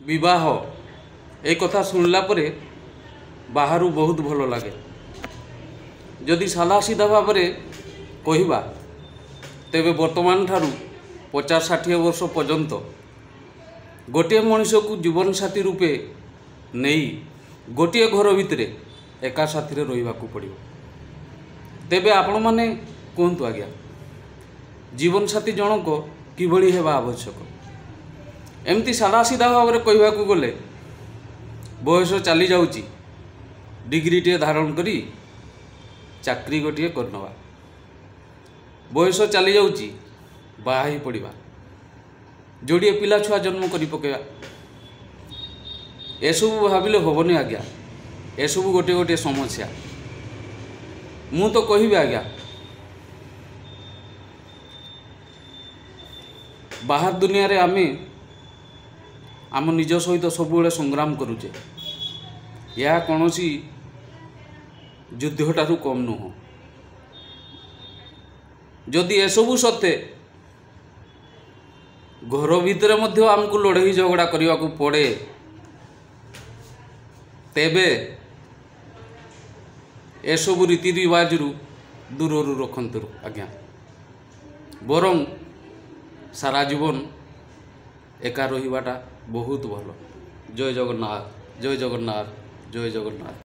विवाह एक कथा शुणला परे बाहरु बहुत भल लगे। जदि सादा सीधा भाव में कहवा तेबे वर्तमान ठारू 50-60 वर्ष पर्यंत गोटे मनीष को जीवन साथी रूपे नहीं गोटे घर भितर एका साथी रहा पड़ो। तेबे आपण माने कहतु आज्ञा जीवन साथी जनक किभली हेबा आवश्यक। एमती सादा सीधा भाव में कहवा गले बयस चली जाऊँगी डिग्री टे धारण करी चाकरी गोटे करनवा बयस चली जाऊँगी बाहा पड़ा जोड़े पिला छुआ जन्म करी पकेवा एसबू भाविले हेबनी आज्ञा। एसबू गोटे गोटे समस्या मु तो कहबी आज्ञा बाहर दुनिया रे आमे आम निज सहित सब संग्राम करुचे यह कौन सी युद्ध ठारू कम नुह। जदि एसबू सत्ते घर भितर आमको लड़ाई झगड़ा करने को पड़े तेबे एसबू रीति रिवाज दूर रखंतु आज्ञा। बरं सारा जीवन एका रहिबाटा बहुत भल। जय जगन्नाथ जय जगन्नाथ जय जगन्नाथ।